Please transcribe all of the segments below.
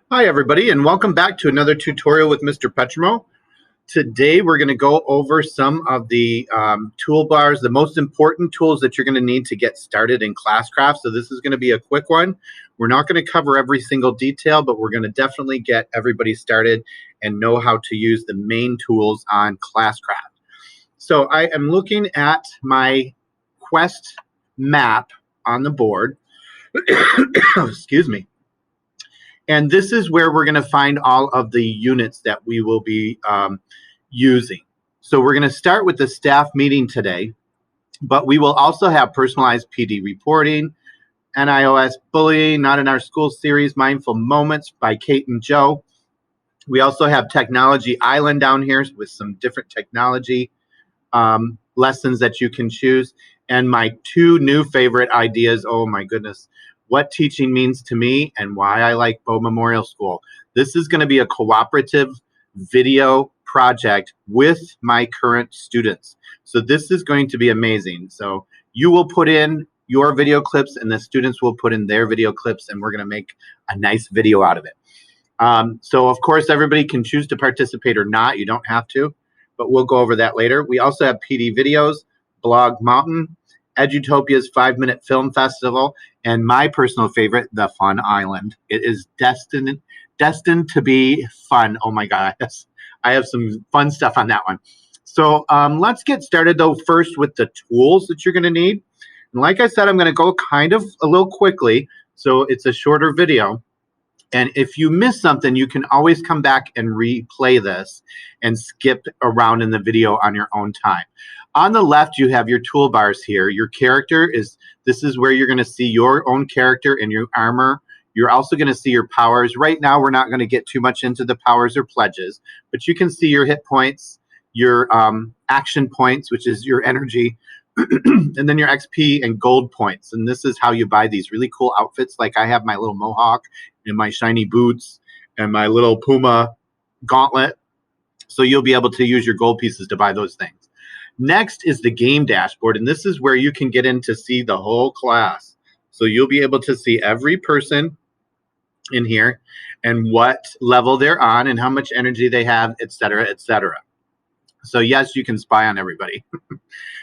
Hi everybody, and welcome back to another tutorial with Mr. Petrimo. Today we're going to go over some of the toolbars, the most important tools that you're going to need to get started in Classcraft. So this is going to be a quick one. We're not going to cover every single detail, but we're going to definitely get everybody started and know how to use the main tools on Classcraft. So I am looking at my quest map on the board. Excuse me. And this is where we're going to find all of the units that we will be using. So we're going to start with the staff meeting today, but we will also have personalized PD reporting, NIOS bullying, not in our school series, mindful moments by Kate and Joe. We also have technology island down here with some different technology lessons that you can choose. And my two new favorite ideas, oh my goodness, what teaching means to me and why I like Bow Memorial School. This is going to be a cooperative video project with my current students. So this is going to be amazing. So you will put in your video clips and the students will put in their video clips, and we're going to make a nice video out of it. So of course, everybody can choose to participate or not. You don't have to, but we'll go over that later. We also have PD videos, Blog Mountain, Edutopia's 5-minute film festival, and my personal favorite, the Fun Island. It is destined to be fun. Oh my gosh, I have some fun stuff on that one. So let's get started though first with the tools that you're going to need. And like I said, I'm going to go kind of a little quickly, so it's a shorter video. And if you miss something, you can always come back and replay this and skip around in the video on your own time. On the left, you have your toolbars here. Your character this is where you're going to see your own character and your armor. You're also going to see your powers. Right now, we're not going to get too much into the powers or pledges, but you can see your hit points, your action points, which is your energy, and then your XP and gold points. And this is how you buy these really cool outfits. Like I have my little mohawk and my shiny boots and my little Puma gauntlet. So you'll be able to use your gold pieces to buy those things. Next is the game dashboard, and this is where you can get in to see the whole class. So you'll be able to see every person in here and what level they're on and how much energy they have, etc., etc. So yes, you can spy on everybody.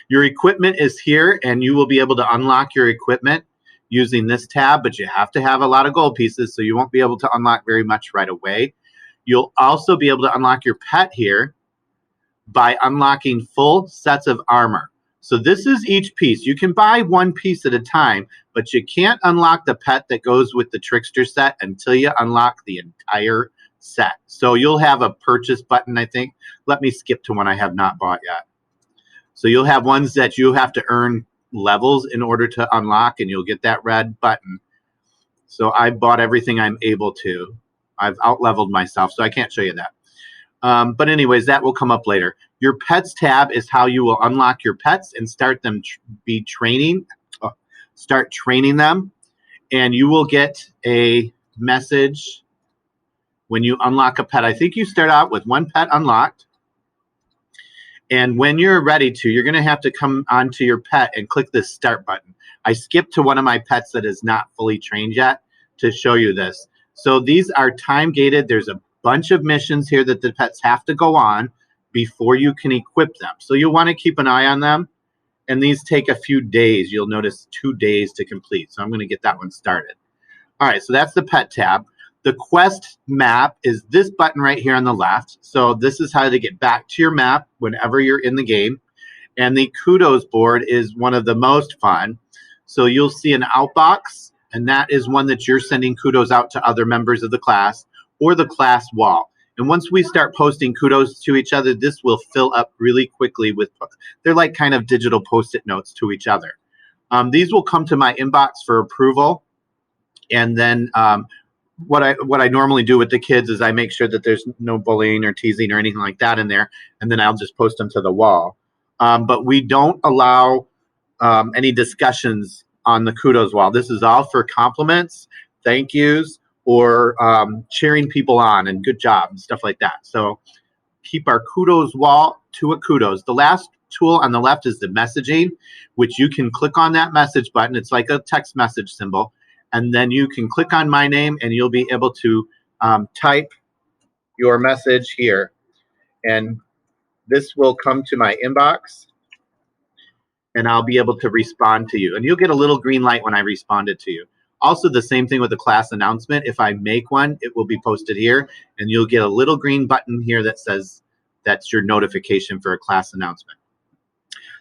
Your equipment is here, and you will be able to unlock your equipment using this tab, but you have to have a lot of gold pieces, so you won't be able to unlock very much right away. You'll also be able to unlock your pet here by unlocking full sets of armor. So this is each piece. You can buy one piece at a time, but you can't unlock the pet that goes with the trickster set until you unlock the entire set. So you'll have a purchase button, I think. Let me skip to one I have not bought yet. So you'll have ones that you have to earn levels in order to unlock, and you'll get that red button. So I bought everything I'm able to. I've out-leveled myself, so I can't show you that. But anyways, that will come up later. Your pets tab is how you will unlock your pets and start training them. And you will get a message when you unlock a pet. I think you start out with one pet unlocked. And when you're ready to, you're going to have to come onto your pet and click this start button. I skipped to one of my pets that is not fully trained yet to show you this. So these are time gated. There's a bunch of missions here that the pets have to go on before you can equip them. So you'll want to keep an eye on them. And these take a few days. You'll notice 2 days to complete. So I'm going to get that one started. All right, so that's the pet tab. The quest map is this button right here on the left. So this is how to get back to your map whenever you're in the game. And the kudos board is one of the most fun. So you'll see an outbox, and that is one that you're sending kudos out to other members of the class, or the class wall. And once we start posting kudos to each other, this will fill up really quickly with, they're like kind of digital post-it notes to each other. These will come to my inbox for approval. And then what I normally do with the kids is I make sure that there's no bullying or teasing or anything like that in there. And then I'll just post them to the wall. But we don't allow any discussions on the kudos wall. This is all for compliments, thank yous, or cheering people on and good job and stuff like that. So keep our kudos wall to a kudos. The last tool on the left is the messaging, which you can click on that message button. It's like a text message symbol. And then you can click on my name and you'll be able to type your message here, and this will come to my inbox, and I'll be able to respond to you. And you'll get a little green light when I responded to you. Also, the same thing with the class announcement. If I make one, it will be posted here, and you'll get a little green button here that says that's your notification for a class announcement.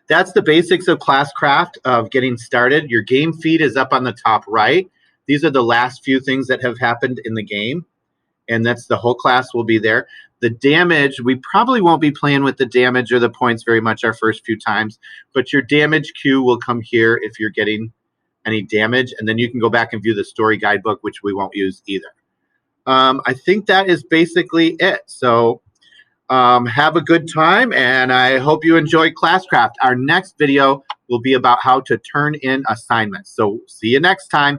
That's the basics of Classcraft, of getting started. Your game feed is up on the top right. These are the last few things that have happened in the game, and that's the whole class will be there. The damage, we probably won't be playing with the damage or the points very much our first few times, but your damage queue will come here if you're getting any damage, and then you can go back and view the story guidebook, which we won't use either. I think that is basically it. So have a good time, and I hope you enjoyed Classcraft. Our next video will be about how to turn in assignments. So see you next time.